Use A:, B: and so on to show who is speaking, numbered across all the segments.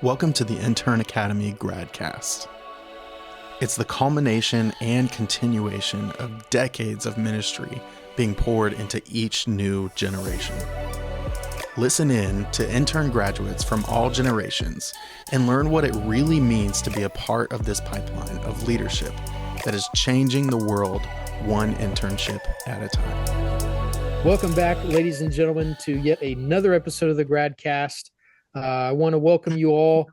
A: Welcome to the Intern Academy Gradcast. It's the culmination and continuation of decades of ministry being poured into each new generation. Listen in to intern graduates from all generations and learn what it really means to be a part of this pipeline of leadership that is changing the world one internship at a time.
B: Welcome back, ladies and gentlemen, to yet another episode of the Gradcast. I want to welcome you all,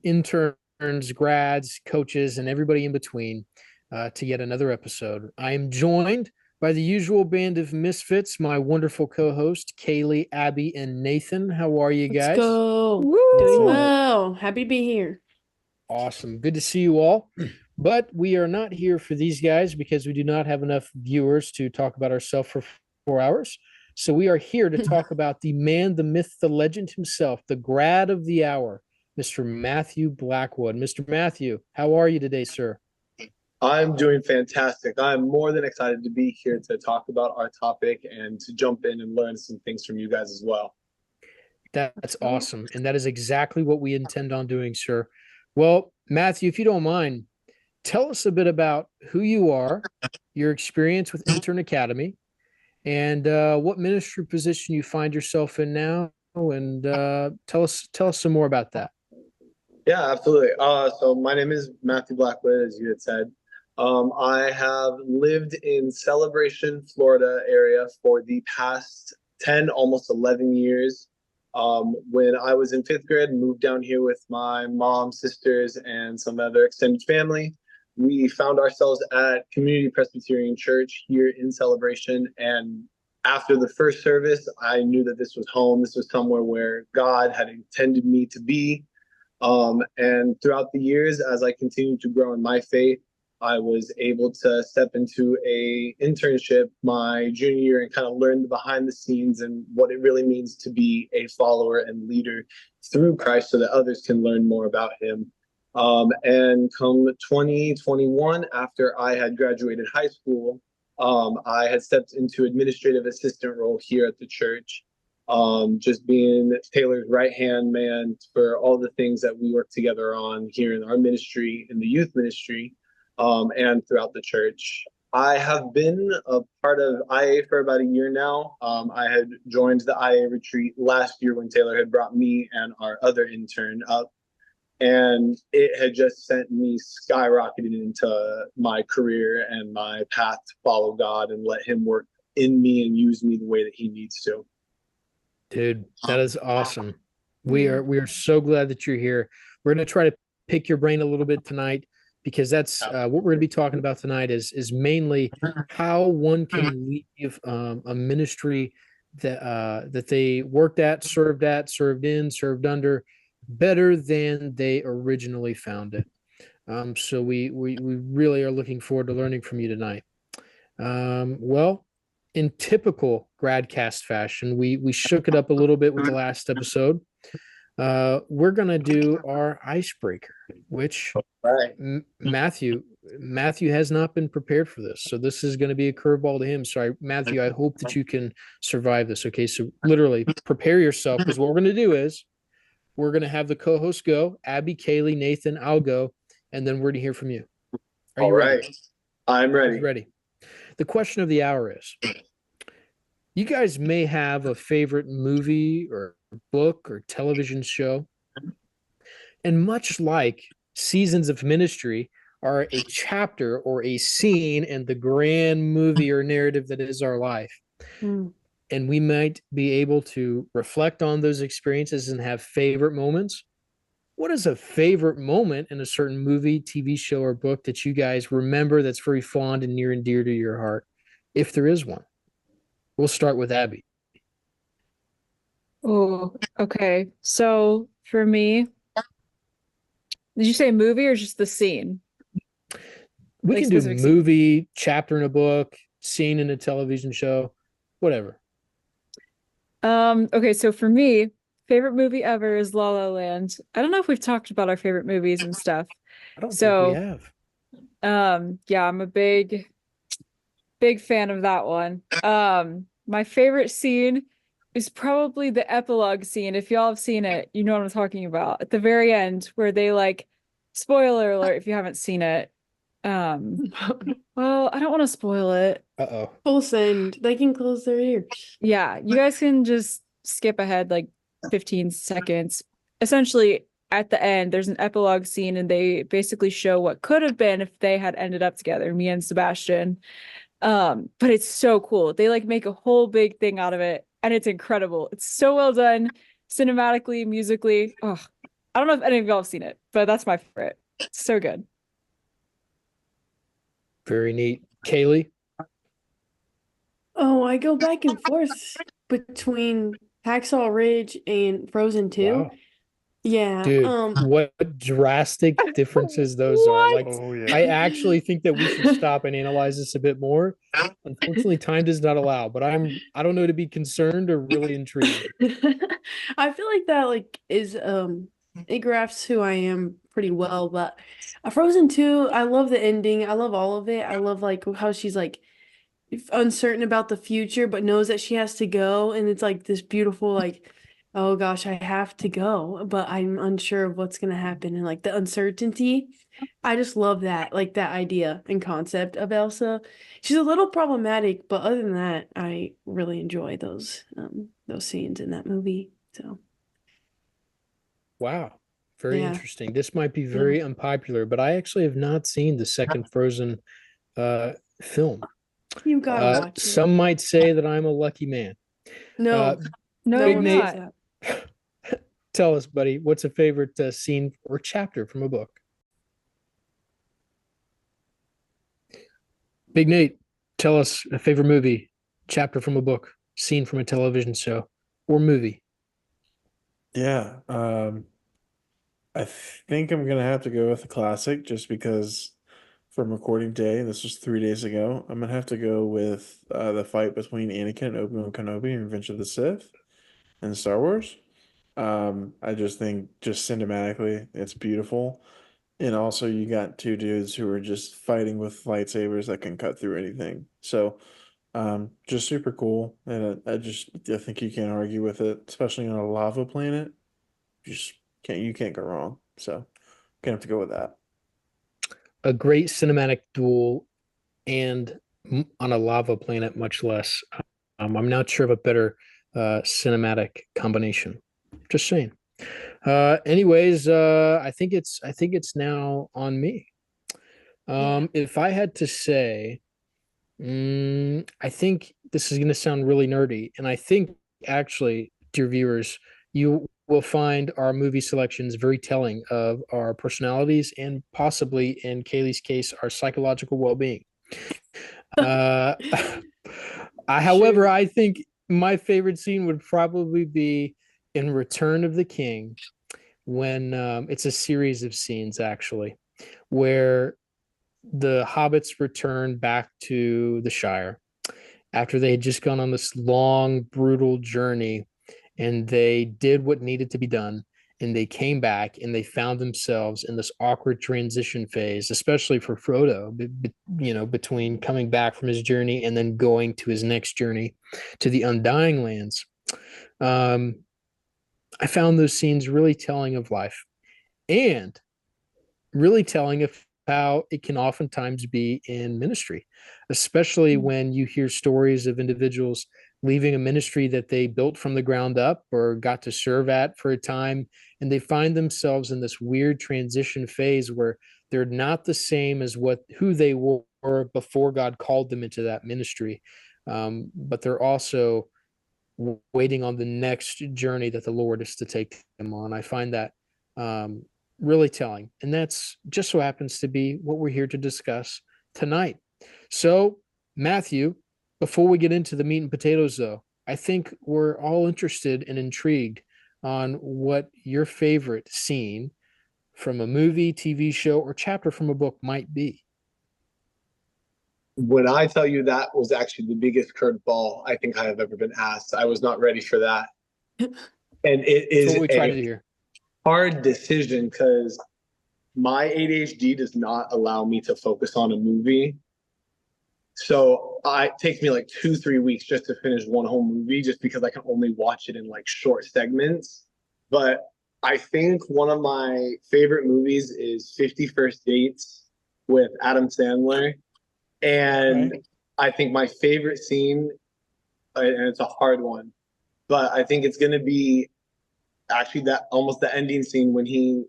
B: interns, grads, coaches, and everybody in between to yet another episode. I am joined by the usual band of misfits, my wonderful co-host, Kaylee, Abby, and Nathan. How are you guys?
C: Let's go.
B: Woo!
C: Doing well. Happy to be here.
B: Awesome. Good to see you all. But we are not here for these guys because we do not have enough viewers to talk about ourselves for 4 hours. So we are here to talk about the man, the myth, the legend himself, the grad of the hour, Mr. Matthew Blackwood. Mr. Matthew, how are you today, sir?
D: I'm doing fantastic. I'm more than excited to be here to talk about our topic and to jump in and learn some things from you guys as well.
B: That's awesome. And that is exactly what we intend on doing, sir. Well, Matthew, if you don't mind, tell us a bit about who you are, your experience with Intern Academy, and what ministry position you find yourself in now, and tell us some more about that.
D: Yeah, absolutely. So my name is Matthew Blackwood, as you had said. I have lived in Celebration, Florida area for the past 10, almost 11 years. When I was in 5th grade, moved down here with my mom, sisters, and some other extended family. We found ourselves at Community Presbyterian Church here in Celebration. And after the first service, I knew that this was home. This was somewhere where God had intended me to be. And throughout the years, as I continued to grow in my faith, I was able to step into a internship my junior year and kind of learn the behind the scenes and what it really means to be a follower and leader through Christ so that others can learn more about him. And come 2021, after I had graduated high school, I had stepped into administrative assistant role here at the church, just being Taylor's right-hand man for all the things that we work together on here in our ministry, in the youth ministry, and throughout the church. I have been a part of IA for about a year now. I had joined the IA retreat last year when Taylor had brought me and our other intern up. And it had just sent me skyrocketing into my career and my path to follow God and let him work in me and use me the way that he needs to.
B: Dude, that is awesome. We are so glad that you're here. We're going to try to pick your brain a little bit tonight because that's what we're going to be talking about tonight is mainly how one can leave a ministry that they worked at, served in, served under, better than they originally found it. So we really are looking forward to learning from you tonight. Well, in typical Gradcast fashion, we shook it up a little bit with the last episode. We're gonna do our icebreaker, which Matthew has not been prepared for this, so this is going to be a curveball to him. So Matthew, I hope that you can survive this. Okay, so literally prepare yourself, because what we're going to do is we're going to have the co-hosts go, Abby, Kaylee, Nathan, I'll go, and then we're going to hear from you. Are you ready?
D: I'm ready.
B: Ready. The question of the hour is, you guys may have a favorite movie or book or television show, and much like seasons of ministry are a chapter or a scene in the grand movie or narrative that is our life. And we might be able to reflect on those experiences and have favorite moments. What is a favorite moment in a certain movie, TV show, or book that you guys remember that's very fond and near and dear to your heart, if there is one? We'll start with Abby.
E: Oh, okay. So for me, did you say movie or just the scene?
B: We
E: Like
B: can do
E: specific scene?
B: movie, chapter in a book, scene in a television show, whatever.
E: Okay, so for me, favorite movie ever is La La Land. I don't know if we've talked about our favorite movies and stuff.
B: I don't
E: So,
B: think we have.
E: Yeah, I'm a big fan of that one. My favorite scene is probably the epilogue scene. If y'all have seen it, you know what I'm talking about. At the very end, where they like, spoiler alert if you haven't seen it. Well, I don't want to spoil it.
B: Uh-oh.
C: Full send. They can close their ears.
E: Yeah, you guys can just skip ahead like 15 seconds. Essentially, at the end, there's an epilogue scene, and they basically show what could have been if they had ended up together, Mia and Sebastian. But it's so cool. They like make a whole big thing out of it, and it's incredible. It's so well done, cinematically, musically. Oh, I don't know if any of y'all have seen it, but that's my favorite. It's so good.
B: Very neat. Kaylee?
C: Oh, I go back and forth between Hacksaw Ridge and Frozen 2.
B: Wow.
C: Yeah.
B: Dude, what drastic differences those are. Like,
A: Oh yeah.
B: I actually think that we should stop and analyze this a bit more. Unfortunately, time does not allow, but I don't know to be concerned or really intrigued.
C: I feel like that like is it graphs who I am pretty well, but Frozen 2, I love the ending. I love all of it. I love like how she's like uncertain about the future but knows that she has to go, and it's like this beautiful like, oh gosh, I have to go, but I'm unsure of what's going to happen, and like the uncertainty. I just love that, like that idea and concept of Elsa. She's a little problematic, but other than that, I really enjoy those scenes in that movie. So
B: Wow. Very
C: yeah.
B: interesting. This might be very unpopular, but I actually have not seen the second Frozen film.
C: You gotta watch it.
B: Some might say that I'm a lucky man.
C: No,
E: No,
B: Big
E: you're
B: Nate.
E: not.
B: Tell us, buddy, what's a favorite scene or chapter from a book? Big Nate, tell us a favorite movie, chapter from a book, scene from a television show, or movie.
F: Yeah, I think I'm gonna have to go with the classic just because from recording day, this was 3 days ago. I'm gonna have to go with the fight between Anakin and Obi-Wan Kenobi in Revenge of the Sith in Star Wars. I just think just cinematically it's beautiful. And also you got two dudes who are just fighting with lightsabers that can cut through anything. So just super cool. And I think you can't argue with it, especially on a lava planet. Just you can't go wrong. So gonna have to go with that.
B: A great cinematic duel and on a lava planet, much less. I'm not sure of a better cinematic combination. Just saying. Anyways, I think it's now on me. If I had to say, I think this is going to sound really nerdy, and I think actually, dear viewers, you will find our movie selections very telling of our personalities and possibly, in Kaylee's case, our psychological well-being. However, I think my favorite scene would probably be in Return of the King, when it's a series of scenes actually, where the hobbits return back to the Shire after they had just gone on this long, brutal journey, and they did what needed to be done. And they came back and they found themselves in this awkward transition phase, especially for Frodo, between coming back from his journey and then going to his next journey to the Undying Lands. I found those scenes really telling of life and really telling of how it can oftentimes be in ministry, especially when you hear stories of individuals leaving a ministry that they built from the ground up or got to serve at for a time, and they find themselves in this weird transition phase where they're not the same as who they were before God called them into that ministry, but they're also waiting on the next journey that the Lord is to take them on. I find that really telling, and that's just so happens to be what we're here to discuss tonight. So, Matthew, before we get into the meat and potatoes, though, I think we're all interested and intrigued on what your favorite scene from a movie, TV show, or chapter from a book might be.
D: When I tell you that was actually the biggest curveball I think I have ever been asked, I was not ready for that. And it is
B: That's what we try to do here.
D: Hard decision because my ADHD does not allow me to focus on a movie. So it takes me like 2-3 weeks just to finish one whole movie, just because I can only watch it in like short segments. But I think one of my favorite movies is 50 First Dates with Adam Sandler. And
F: Right.
D: I think my favorite scene, and it's a hard one, but I think it's going to be actually that almost the ending scene when he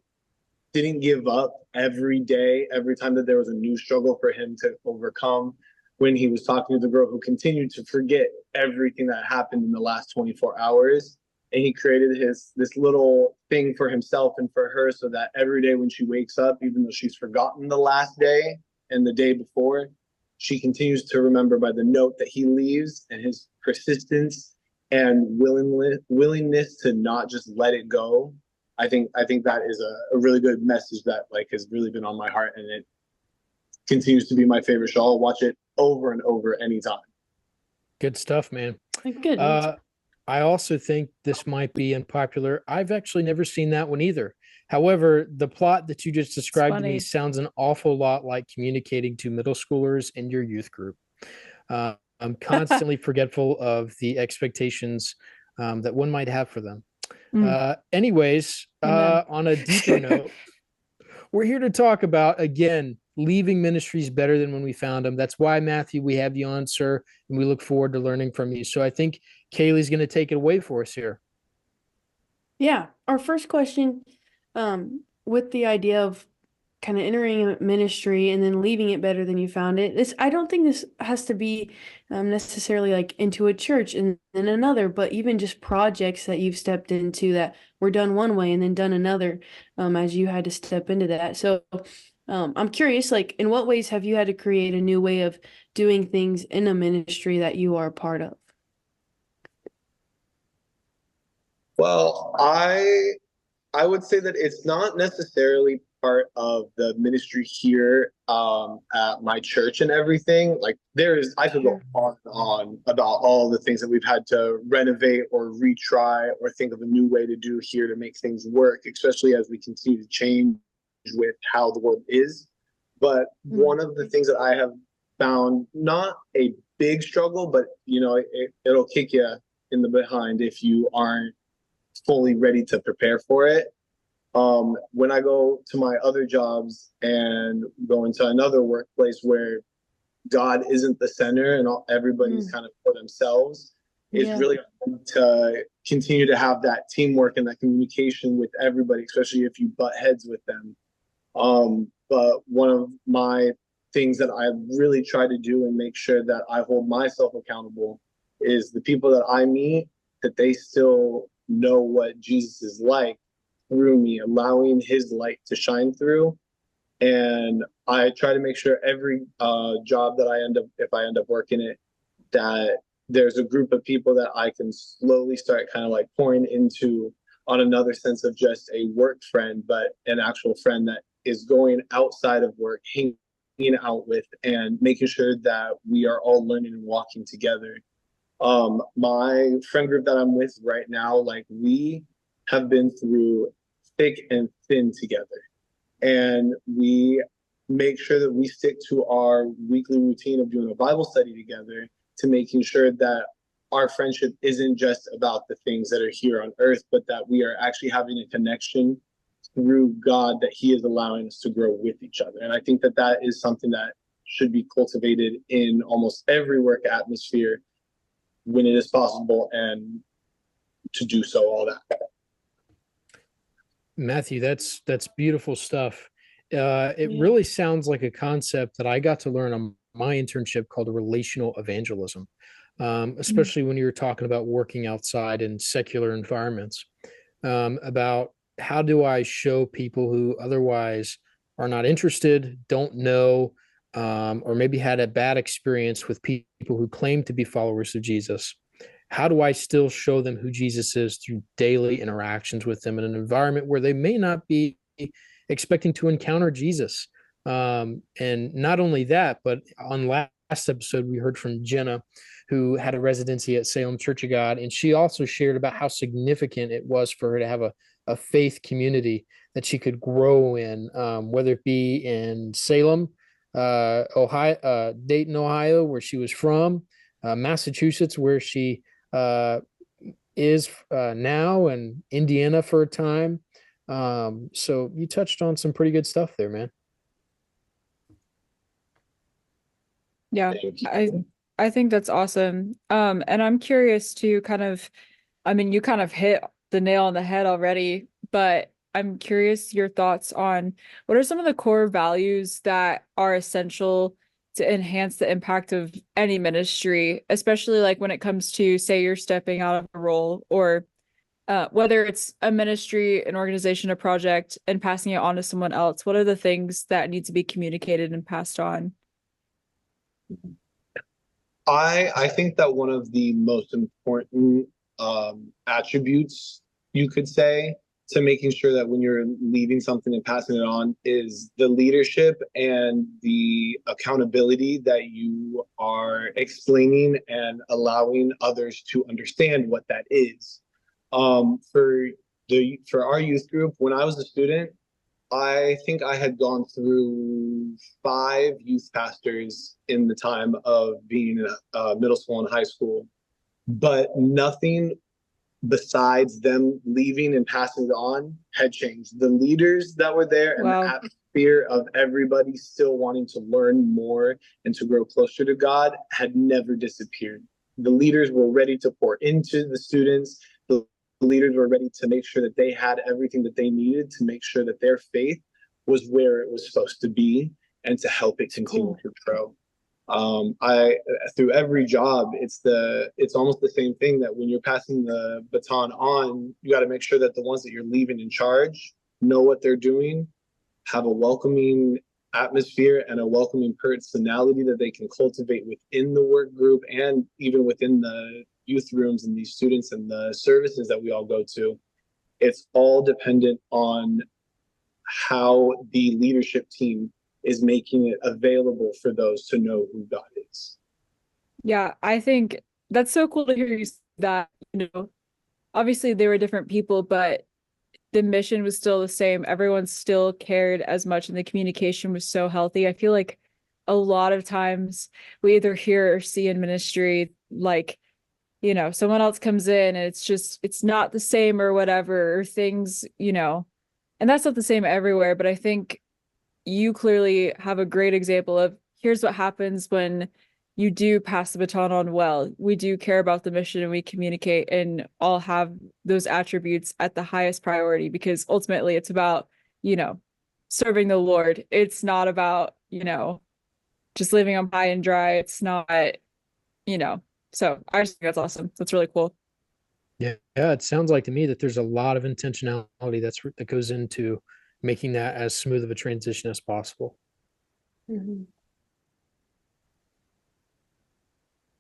D: didn't give up every day, every time that there was a new struggle for him to overcome. When he was talking to the girl who continued to forget everything that happened in the last 24 hours. And he created this little thing for himself and for her, so that every day when she wakes up, even though she's forgotten the last day and the day before, she continues to remember by the note that he leaves and his persistence and willingness to not just let it go. I think that is a really good message that like has really been on my heart, and it continues to be my favorite show. I'll watch it over and over anytime.
B: Good stuff, man.
C: Good.
B: I also think this might be unpopular. I've actually never seen that one either. However, the plot that you just described to me
E: funny.
B: sounds an awful lot like communicating to middle schoolers in your youth group. I'm constantly forgetful of the expectations that one might have for them. Anyways,
E: Amen.
B: on a deeper note, we're here to talk about, again, leaving ministries better than when we found them. That's why, Matthew, we have you on, sir, and we look forward to learning from you. So I think Kaylee's going to take it away for us here.
C: Yeah, our first question, with the idea of kind of entering a ministry and then leaving it better than you found it. I don't think this has to be necessarily like into a church and then another, but even just projects that you've stepped into that were done one way and then done another, as you had to step into that. So I'm curious, like, in what ways have you had to create a new way of doing things in a ministry that you are a part of?
D: Well, I would say that it's not necessarily part of the ministry here at my church and everything. Like I could go on and on about all the things that we've had to renovate or retry or think of a new way to do here to make things work, especially as we continue to change with how the world is. But one of the things that I have found, not a big struggle, but it'll kick you in the behind if you aren't fully ready to prepare for it. When I go to my other jobs and go into another workplace where God isn't the center and everybody's kind of for themselves, it's really hard to continue to have that teamwork and that communication with everybody, especially if you butt heads with them. But one of my things that I really try to do and make sure that I hold myself accountable is the people that I meet, that they still know what Jesus is like through me, allowing his light to shine through. And I try to make sure every job that if I end up working it, that there's a group of people that I can slowly start kind of like pouring into on another sense of just a work friend, but an actual friend that is going outside of work, hanging out with, and making sure that we are all learning and walking together. My friend group that I'm with right now, like, we have been through thick and thin together, and we make sure that we stick to our weekly routine of doing a Bible study together, to making sure that our friendship isn't just about the things that are here on earth, but that we are actually having a connection through God, that he is allowing us to grow with each other. And I think that that is something that should be cultivated in almost every work atmosphere when it is possible, and to do so, all that.
B: Matthew, that's beautiful stuff. It really sounds like a concept that I got to learn on my internship called relational evangelism, especially when you were talking about working outside in secular environments, about how do I show people who otherwise are not interested, don't know, or maybe had a bad experience with people who claim to be followers of Jesus. How do I still show them who Jesus is through daily interactions with them in an environment where they may not be expecting to encounter Jesus? And not only that, but on last episode, we heard from Jenna, who had a residency at Salem Church of God, and she also shared about how significant it was for her to have a faith community that she could grow in, whether it be in Salem, Ohio, Dayton, Ohio, where she was from, Massachusetts, where she is now, and Indiana for a time. So you touched on some pretty good stuff there, man.
E: Yeah,
D: Thank you.
E: I think that's awesome. And I'm curious to kind of, I mean, you kind of hit the nail on the head already, but I'm curious your thoughts on what are some of the core values that are essential to enhance the impact of any ministry, especially like when it comes to, say, you're stepping out of a role, or whether it's a ministry, an organization, a project, and passing it on to someone else. What are the things that need to be communicated and passed on?
D: I think that one of the most important attributes, you could say, to making sure that when you're leaving something and passing it on is the leadership and the accountability that you are explaining and allowing others to understand what that is. For our youth group, when I was a student, I think I had gone through 5 youth pastors in the time of being in middle school and high school, but nothing besides them leaving and passing it on had changed. The leaders that were there and
E: Wow.
D: the atmosphere of everybody still wanting to learn more and to grow closer to God had never disappeared. The leaders were ready to pour into the students. The leaders were ready to make sure that they had everything that they needed to make sure that their faith was where it was supposed to be and to help it continue to grow. I through every job, it's almost the same thing, that when you're passing the baton on, you got to make sure that the ones that you're leaving in charge know what they're doing, have a welcoming atmosphere and a welcoming personality that they can cultivate within the work group and even within the youth rooms and these students and the services that we all go to. It's all dependent on how the leadership team is making it available for those to know who God is.
E: Yeah, I think that's so cool to hear you say that, obviously they were different people, but the mission was still the same. Everyone still cared as much, and the communication was so healthy. I feel like a lot of times we either hear or see in ministry, like, someone else comes in and it's not the same or whatever, or things, and that's not the same everywhere. But I think you clearly have a great example of here's what happens when you do pass the baton on well. We do care about the mission and we communicate and all have those attributes at the highest priority, because ultimately it's about, serving the Lord. It's not about, just living on high and dry. It's not, so I just think that's awesome. That's really cool.
B: Yeah, it sounds like to me that there's a lot of intentionality that goes into making that as smooth of a transition as possible.
C: Mhm.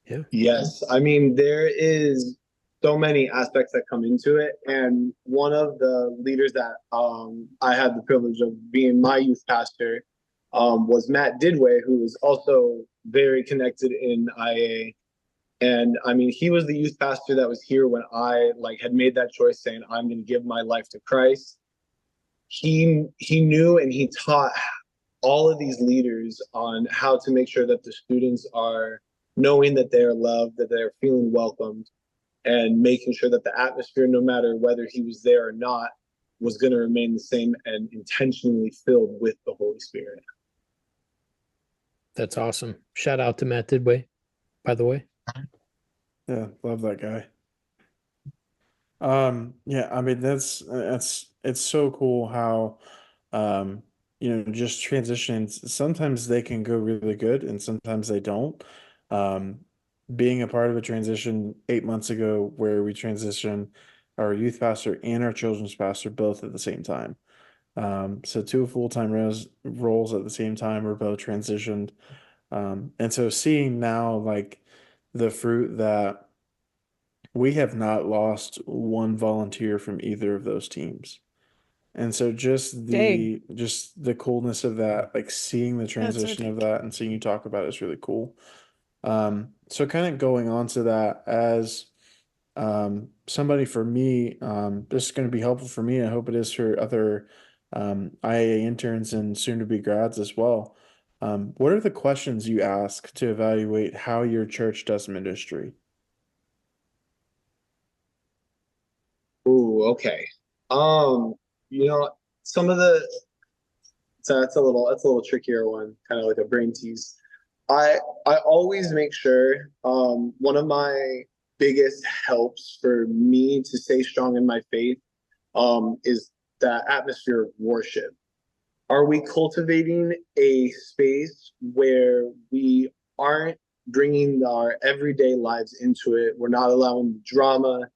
B: Yeah.
D: Yes, I mean, there is so many aspects that come into it. And one of the leaders that I had the privilege of being my youth pastor was Matt Didway, who is also very connected in IA. And I mean, he was the youth pastor that was here when I had made that choice, saying I'm going to give my life to Christ. He knew and he taught all of these leaders on how to make sure that the students are knowing that they're loved, that they're feeling welcomed, and making sure that the atmosphere, no matter whether he was there or not, was going to remain the same and intentionally filled with the Holy Spirit.
B: That's awesome. Shout out to Matt Didway, by the way.
F: Yeah, love that guy. Yeah, I mean it's so cool how just transitions, sometimes they can go really good and sometimes they don't. Um, Being a part of a transition 8 months ago where we transitioned our youth pastor and our children's pastor both at the same time. So two full-time roles at the same time were both transitioned. And so seeing now the fruit that we have not lost one volunteer from either of those teams. And so
E: Dang.
F: just the coolness of that, like seeing the
C: That's so
F: transition of
C: dang.
F: that and seeing you talk about it is really cool. So kind of going on to that as somebody for me, this is going to be helpful for me. I hope it is for other IA interns and soon to be grads as well. What are the questions you ask to evaluate how your church does ministry?
D: Ooh, okay. Um, you know, some of the so that's a little trickier one, kind of like a brain tease. I I always make sure one of my biggest helps for me to stay strong in my faith is that atmosphere of worship. Are we cultivating a space where we aren't bringing our everyday lives into it? We're not allowing drama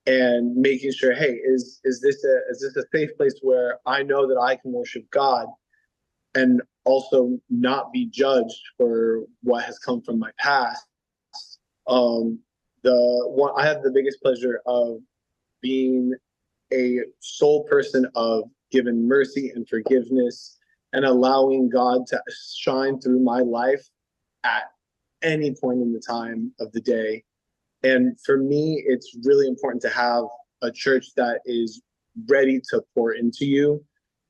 D: and making sure, hey, is this a safe place where I know that I can worship God and also not be judged for what has come from my past? Um, the one I have the biggest pleasure of being a sole person of giving mercy and forgiveness and allowing God to shine through my life at any point in the time of the day. And for me, it's really important to have a church that is ready to pour into you.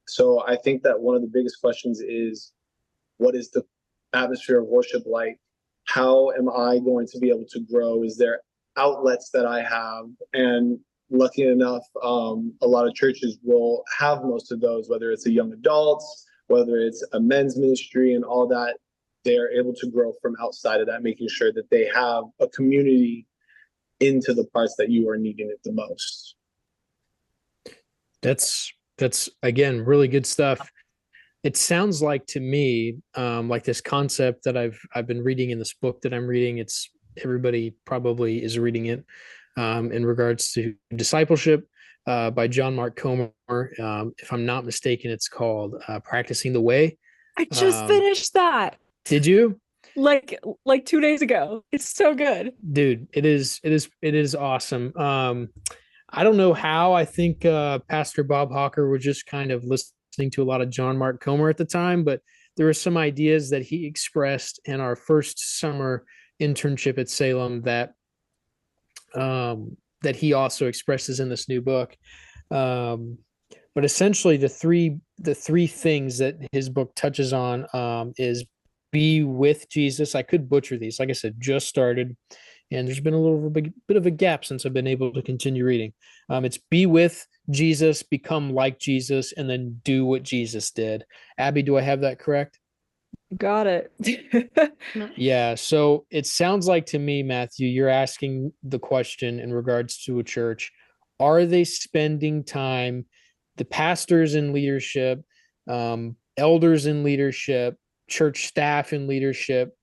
D: So I think that one of the biggest questions is, what is the atmosphere of worship like? How am I going to be able to grow? Is there outlets that I have? And lucky enough, a lot of churches will have most of those, whether it's a young adults, whether it's a men's ministry and all that. They're able to grow from outside of that, making sure that they have a community into the parts that you are needing it the most.
B: That's again really good stuff. It sounds like to me, like this concept that I've been reading in this book that I'm reading. It's everybody probably is reading it, in regards to discipleship, by John Mark Comer. If I'm not mistaken, it's called "Practicing the Way."
E: I just
B: Um,
E: finished that
B: Did you?
E: like 2 days ago. It's so good.
B: Dude, it is awesome. I don't know how. I think Pastor Bob Hawker was just kind of listening to a lot of John Mark Comer at the time, but there were some ideas that he expressed in our first summer internship at Salem that he also expresses in this new book. Um, but essentially, the three things that his book touches on, is be with Jesus. I could butcher these. Like I said, just started, and there's been a little bit of a gap since I've been able to continue reading. It's be with Jesus, become like Jesus, and then do what Jesus did. Abby, do I have that correct?
E: Got it.
B: Yeah. So it sounds like to me, Matthew, you're asking the question in regards to a church: are they spending time, the pastors in leadership, elders in leadership, church staff in leadership,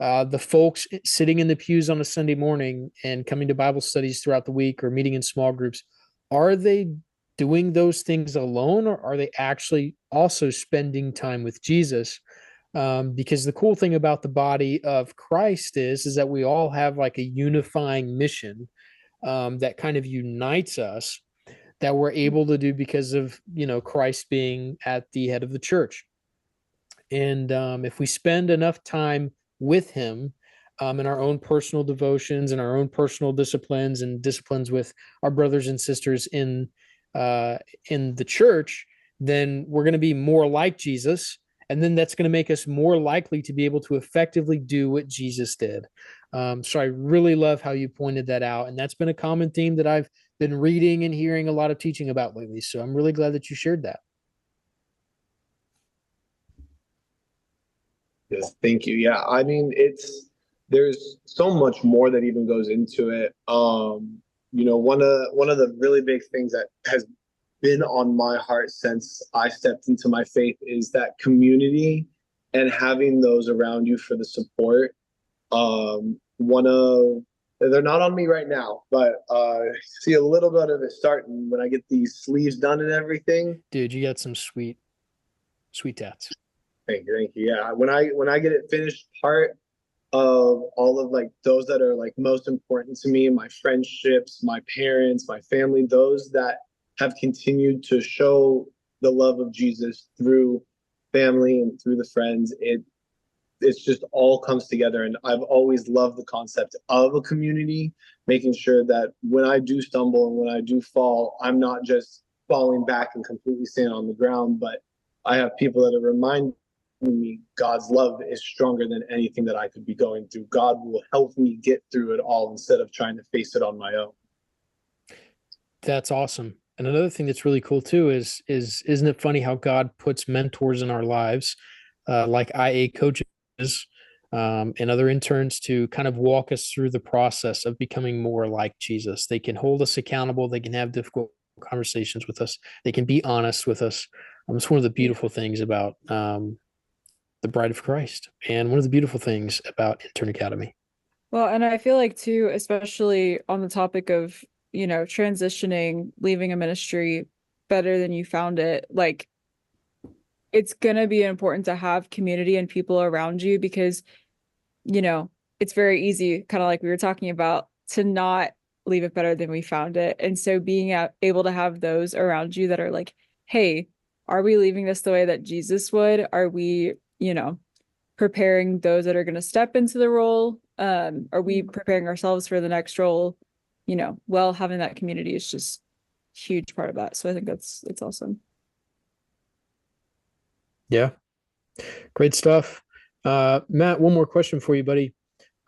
B: the folks sitting in the pews on a Sunday morning and coming to Bible studies throughout the week or meeting in small groups, are they doing those things alone, or are they actually also spending time with Jesus? Because the cool thing about the body of Christ is that we all have like a unifying mission, that kind of unites us, that we're able to do because of Christ being at the head of the church. And if we spend enough time with him, in our own personal devotions and our own personal disciplines and disciplines with our brothers and sisters in the church, then we're going to be more like Jesus. And then that's going to make us more likely to be able to effectively do what Jesus did. So I really love how you pointed that out. And that's been a common theme that I've been reading and hearing a lot of teaching about lately. So I'm really glad that you shared that.
D: Yes, thank you. Yeah, I mean, there's so much more that even goes into it. One of the really big things that has been on my heart since I stepped into my faith is that community and having those around you for the support. One of They're not on me right now, but see a little bit of it starting when I get these sleeves done and everything.
B: Dude, you got some sweet tats.
D: Thank you. Yeah, when I get it finished, part of all of like those that are like most important to me, my friendships, my parents, my family, those that have continued to show the love of Jesus through family and through the friends, it's just all comes together. And I've always loved the concept of a community, making sure that when I do stumble and when I do fall, I'm not just falling back and completely staying on the ground, but I have people that are reminding me, God's love is stronger than anything that I could be going through. God will help me get through it all instead of trying to face it on my own.
B: That's awesome. And another thing that's really cool too is isn't it funny how God puts mentors in our lives, like IA coaches, and other interns to kind of walk us through the process of becoming more like Jesus. They can hold us accountable. They can have difficult conversations with us. They can be honest with us. It's one of the beautiful things about the Bride of Christ, and one of the beautiful things about Intern Academy.
E: Well, and I feel like too, especially on the topic of, you know, transitioning, leaving a ministry better than you found it, like it's gonna be important to have community and people around you because, you know, it's very easy, kind of like we were talking about, to not leave it better than we found it. And so being able to have those around you that are like, hey, are we leaving this the way that Jesus would? Are we, you know, preparing those that are going to step into the role? Are we preparing ourselves for the next role? You know, well, having that community is just a huge part of that. So I think it's awesome.
B: Yeah, great stuff. Matt, one more question for you, buddy.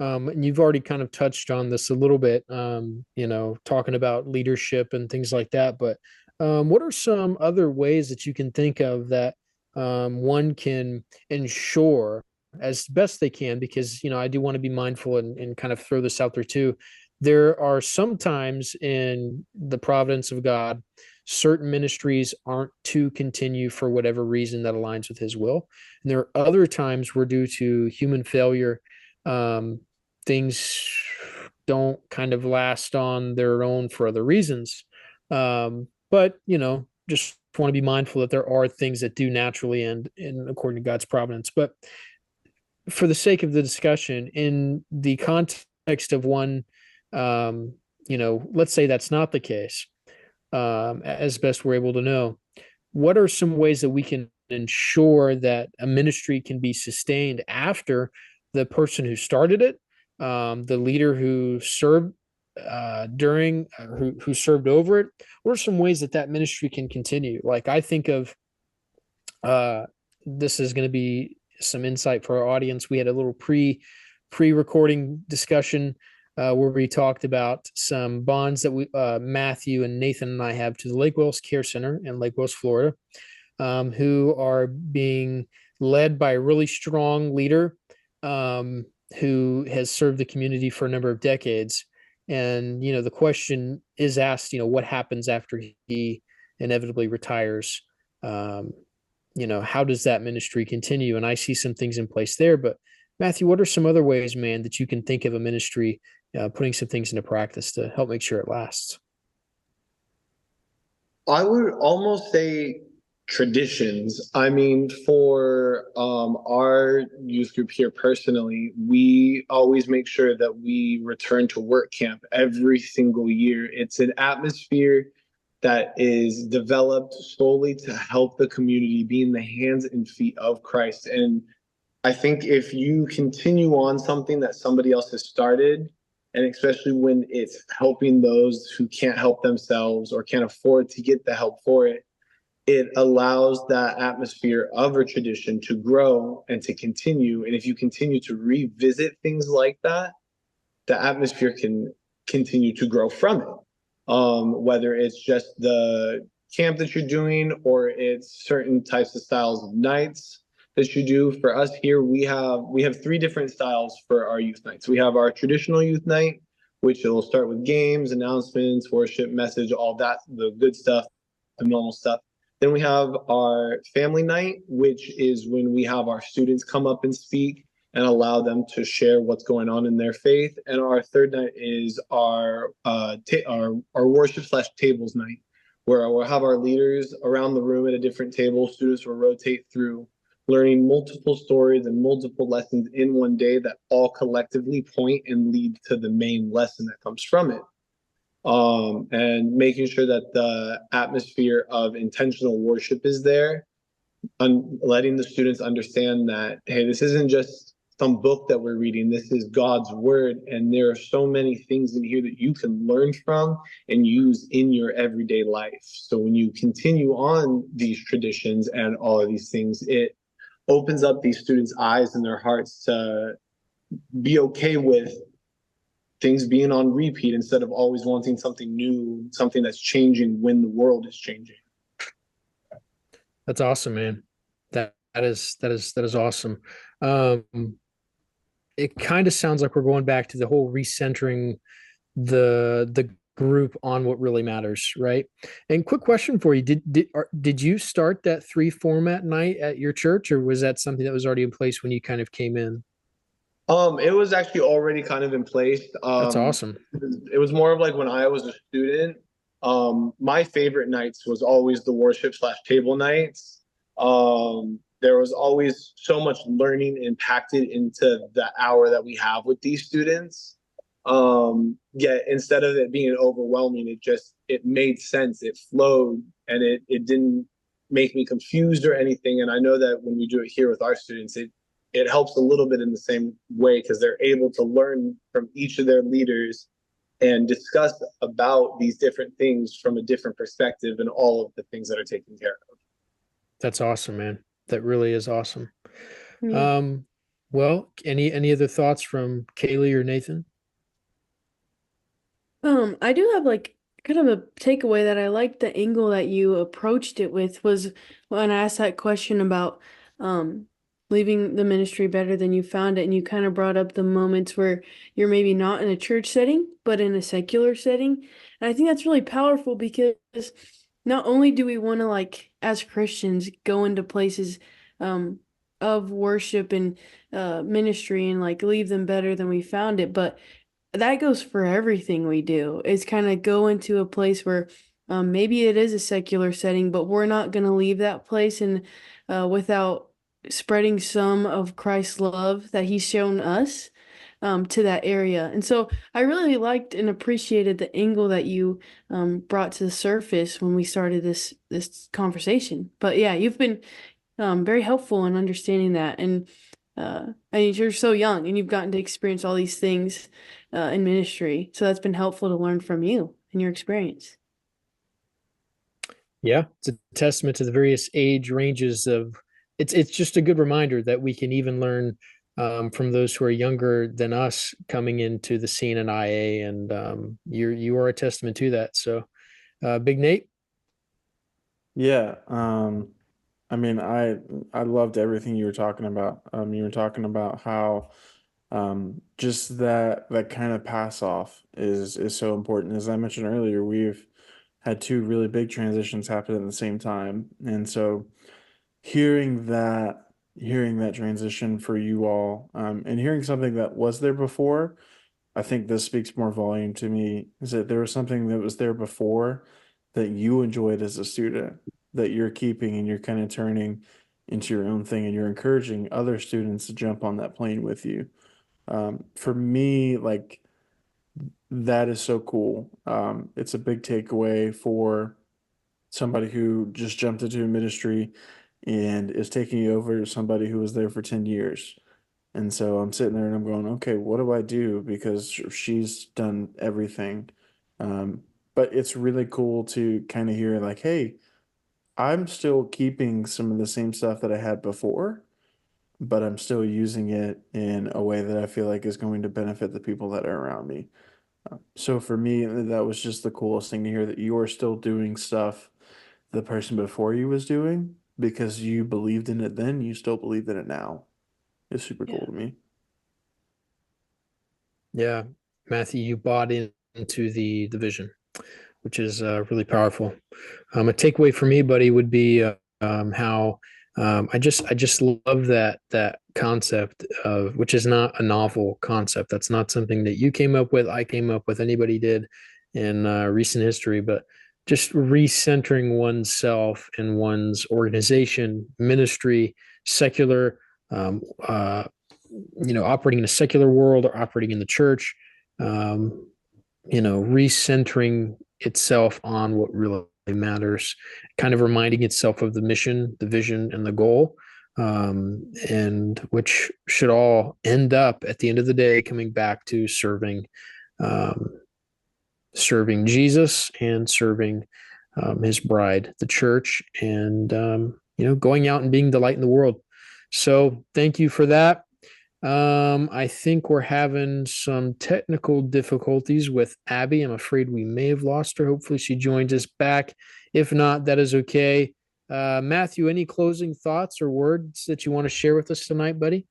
B: And you've already kind of touched on this a little bit, you know, talking about leadership and things like that. But what are some other ways that you can think of that one can ensure as best they can? Because, you know, I do want to be mindful and kind of throw this out there too. There are sometimes in the providence of God, certain ministries aren't to continue for whatever reason that aligns with his will. And there are other times where due to human failure, things don't kind of last on their own for other reasons. But, you know, just want to be mindful that there are things that do naturally end in according to God's providence. But for the sake of the discussion, in the context of one, you know, let's say that's not the case, as best we're able to know, what are some ways that we can ensure that a ministry can be sustained after the person who started it, the leader who served during, who served over it? What are some ways that that ministry can continue? Like I think of, this is going to be some insight for our audience. We had a little pre-recording discussion where we talked about some bonds that we, Matthew and Nathan and I have to the Lake Wales Care Center in Lake Wales, Florida, who are being led by a really strong leader who has served the community for a number of decades. And, you know, the question is asked, you know, what happens after he inevitably retires? You know, how does that ministry continue? And I see some things in place there. But Matthew, what are some other ways, man, that you can think of a ministry putting some things into practice to help make sure it lasts?
D: I would almost say traditions. I mean, for our youth group here personally, we always make sure that we return to work camp every single year. It's an atmosphere that is developed solely to help the community be in the hands and feet of Christ. And I think if you continue on something that somebody else has started, and especially when it's helping those who can't help themselves or can't afford to get the help for it, it allows that atmosphere of a tradition to grow and to continue. And if you continue to revisit things like that, the atmosphere can continue to grow from it. Whether it's just the camp that you're doing or it's certain types of styles of nights that you do. For us here, we have three different styles for our youth nights. We have our traditional youth night, which will start with games, announcements, worship, message, all that, the good stuff, the normal stuff. Then we have our family night, which is when we have our students come up and speak and allow them to share what's going on in their faith. And our third night is our worship/tables night, where we'll have our leaders around the room at a different table. Students will rotate through, learning multiple stories and multiple lessons in one day that all collectively point and lead to the main lesson that comes from it. And making sure that the atmosphere of intentional worship is there, and letting the students understand that, hey, this isn't just some book that we're reading. This is God's word. And there are so many things in here that you can learn from and use in your everyday life. So when you continue on these traditions and all of these things, it opens up these students' eyes and their hearts to be okay with things being on repeat instead of always wanting something new, something that's changing when the world is changing.
B: That's awesome, man. That is awesome. It kind of sounds like we're going back to the whole recentering the group on what really matters, right? And quick question for you: did you start that 3 format night at your church, or was that something that was already in place when you kind of came in?
D: It was actually already kind of in place.
B: That's awesome.
D: It was more of like when I was a student. My favorite nights was always the worship/table nights. There was always so much learning impacted into the hour that we have with these students. Yet instead of it being overwhelming, it made sense. It flowed, and it didn't make me confused or anything. And I know that when we do it here with our students, it helps a little bit in the same way, because they're able to learn from each of their leaders and discuss about these different things from a different perspective and all of the things that are taken care of.
B: That's awesome, man. That really is awesome.
C: Yeah.
B: Well, any other thoughts from Kaylee or Nathan?
C: I do have like kind of a takeaway that I liked the angle that you approached it with was when I asked that question about leaving the ministry better than you found it, and you kind of brought up the moments where you're maybe not in a church setting, but in a secular setting. And I think that's really powerful because not only do we want to, like, as Christians, go into places of worship and ministry and like leave them better than we found it, but that goes for everything we do. It's kind of go into a place where maybe it is a secular setting, but we're not going to leave that place and without spreading some of Christ's love that he's shown us to that area. And so I really liked and appreciated the angle that you brought to the surface when we started this conversation. But yeah, you've been very helpful in understanding that. And I mean, you're so young and you've gotten to experience all these things in ministry. So that's been helpful to learn from you and your experience.
B: Yeah, it's a testament to the various age ranges of it's just a good reminder that we can even learn from those who are younger than us coming into the scene in IA, and you are a testament to that. So, Big Nate.
F: Yeah. I mean, I loved everything you were talking about. You were talking about how just that kind of pass off is so important. As I mentioned earlier, we've had 2 really big transitions happen at the same time, and so hearing that transition for you all, and hearing something that was there before, I think this speaks more volume to me, is that there was something that was there before that you enjoyed as a student that you're keeping and you're kind of turning into your own thing, and you're encouraging other students to jump on that plane with you. For me, like, that is so cool. It's a big takeaway for somebody who just jumped into ministry and is taking over somebody who was there for 10 years. And so I'm sitting there and I'm going, okay, what do I do? Because she's done everything. But it's really cool to kind of hear, like, hey, I'm still keeping some of the same stuff that I had before, but I'm still using it in a way that I feel like is going to benefit the people that are around me. So for me, that was just the coolest thing to hear, that you are still doing stuff the person before you was doing because you believed in it then, you still believe in it now. It's super
C: Yeah.
F: cool to me.
B: Yeah, Matthew, you bought into the vision, which is really powerful. A takeaway for me, buddy, would be how I just love that concept of, which is not a novel concept. That's not something that you came up with, I came up with, anybody did in recent history, but just recentering oneself and one's organization, ministry, secular, um, uh, operating in a secular world or operating in the church, recentering itself on what really matters, kind of reminding itself of the mission, the vision, and the goal, and which should all end up at the end of the day coming back to um, serving Jesus and serving his bride, the church, and going out and being the light in the world. So thank you for that. I think we're having some technical difficulties with Abby. I'm afraid we may have lost her. Hopefully she joins us back. If not, that is okay. Matthew, any closing thoughts or words that you want to share with us tonight, buddy?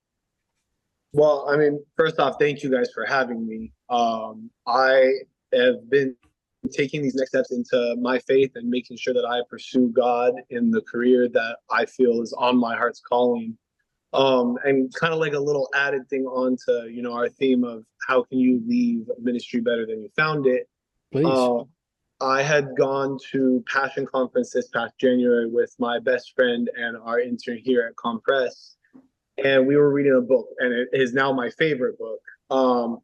D: Well, I mean, first off, thank you guys for having me. I have been taking these next steps into my faith and making sure that I pursue God in the career that I feel is on my heart's calling. And kind of like a little added thing onto, our theme of how can you leave ministry better than you found it.
B: Please.
D: I had gone to Passion Conference this past January with my best friend and our intern here at Compress, and we were reading a book, and it is now my favorite book.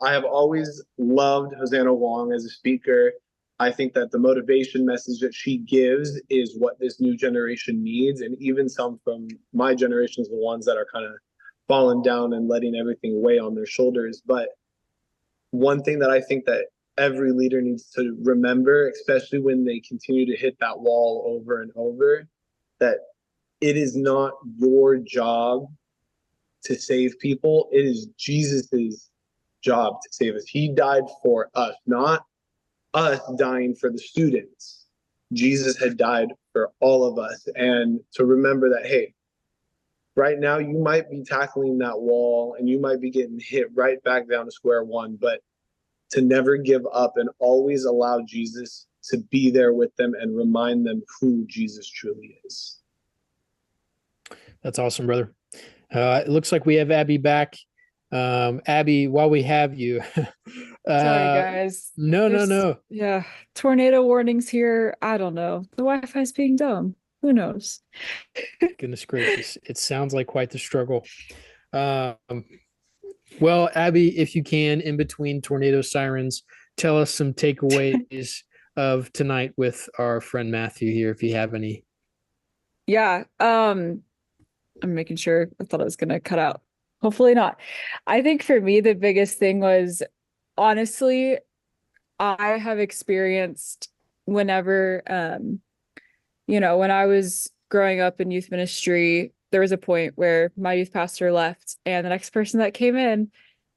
D: I have always loved Hosanna Wong as a speaker. I think that the motivation message that she gives is what this new generation needs, and even some from my generations, the ones that are kind of falling down and letting everything weigh on their shoulders. But one thing that I think that every leader needs to remember, especially when they continue to hit that wall over and over, that it is not your job to save people. It is Jesus's job to save us. He died for us, not us dying for the students. Jesus had died for all of us. And to remember that, hey, right now you might be tackling that wall and you might be getting hit right back down to square one, but to never give up and always allow Jesus to be there with them and remind them who Jesus truly is.
B: That's awesome, brother. It looks like we have Abby back. Abby, while we have you,
E: Sorry, guys.
B: No.
E: Yeah, tornado warnings here. I don't know. The Wi-Fi's being dumb. Who knows?
B: Goodness gracious, it sounds like quite the struggle. Well, Abby, if you can, in between tornado sirens, tell us some takeaways of tonight with our friend Matthew here, if you have any.
E: Yeah. I'm making sure. I thought it was gonna cut out. Hopefully not. I think for me, the biggest thing was, honestly, I have experienced whenever, when I was growing up in youth ministry, there was a point where my youth pastor left and the next person that came in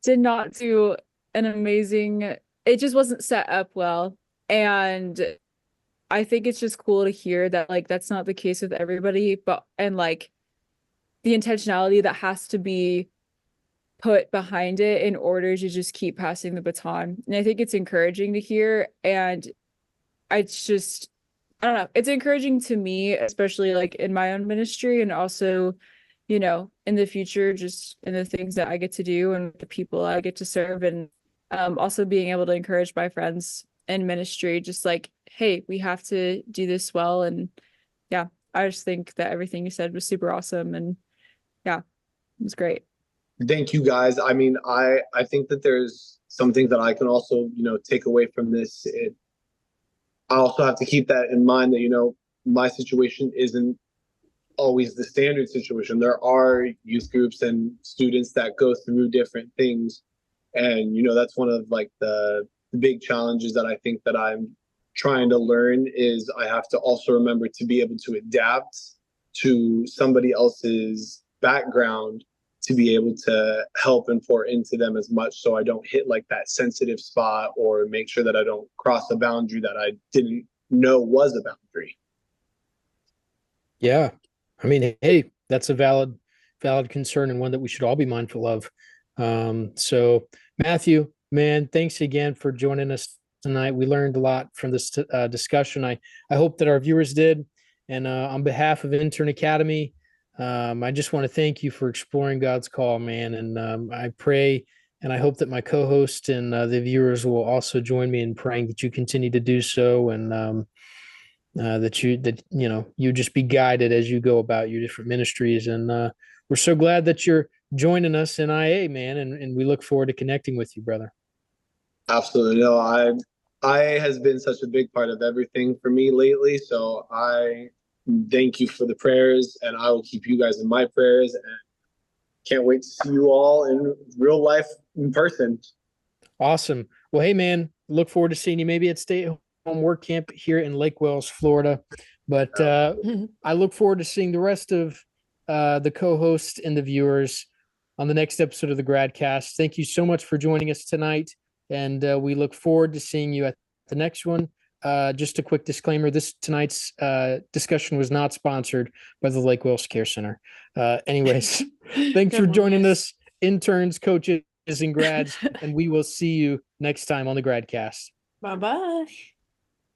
E: did not do an amazing, it just wasn't set up well. And I think it's just cool to hear that, like, that's not the case with everybody, and like the intentionality that has to be put behind it in order to just keep passing the baton. And I think it's encouraging to hear. And it's just, I don't know, it's encouraging to me, especially like in my own ministry, and also, in the future, just in the things that I get to do and the people I get to serve, and also being able to encourage my friends in ministry, just like, hey, we have to do this well. And yeah, I just think that everything you said was super awesome. And yeah, it was great.
D: Thank you, guys. I mean, I think that there's some things that I can also, take away from this. I also have to keep that in mind that, my situation isn't always the standard situation. There are youth groups and students that go through different things. And, that's one of like the big challenges that I think that I'm trying to learn is I have to also remember to be able to adapt to somebody else's background to be able to help and pour into them as much so I don't hit like that sensitive spot or make sure that I don't cross a boundary that I didn't know was a boundary.
B: Yeah. I mean, hey, that's a valid concern and one that we should all be mindful of. So Matthew, man, thanks again for joining us tonight. We learned a lot from this discussion. I hope that our viewers did. And on behalf of Intern Academy, I just want to thank you for exploring God's call, man. And I pray and I hope that my co-host and the viewers will also join me in praying that you continue to do so, and that you just be guided as you go about your different ministries. And we're so glad that you're joining us in IA, man. And we look forward to connecting with you, brother.
D: Absolutely. No, I has been such a big part of everything for me lately. So I thank you for the prayers, and I will keep you guys in my prayers, and can't wait to see you all in real life in person.
B: Awesome. Well, hey, man, look forward to seeing you maybe at stay-at-home work camp here in Lake Wales, Florida. But I look forward to seeing the rest of the co-hosts and the viewers on the next episode of the Gradcast. Thank you so much for joining us tonight, and we look forward to seeing you at the next one. Just a quick disclaimer, tonight's discussion was not sponsored by the Lake Wales Care Center. Anyways, thanks for joining us, interns, coaches, and grads, and we will see you next time on the Gradcast.
C: Bye-bye.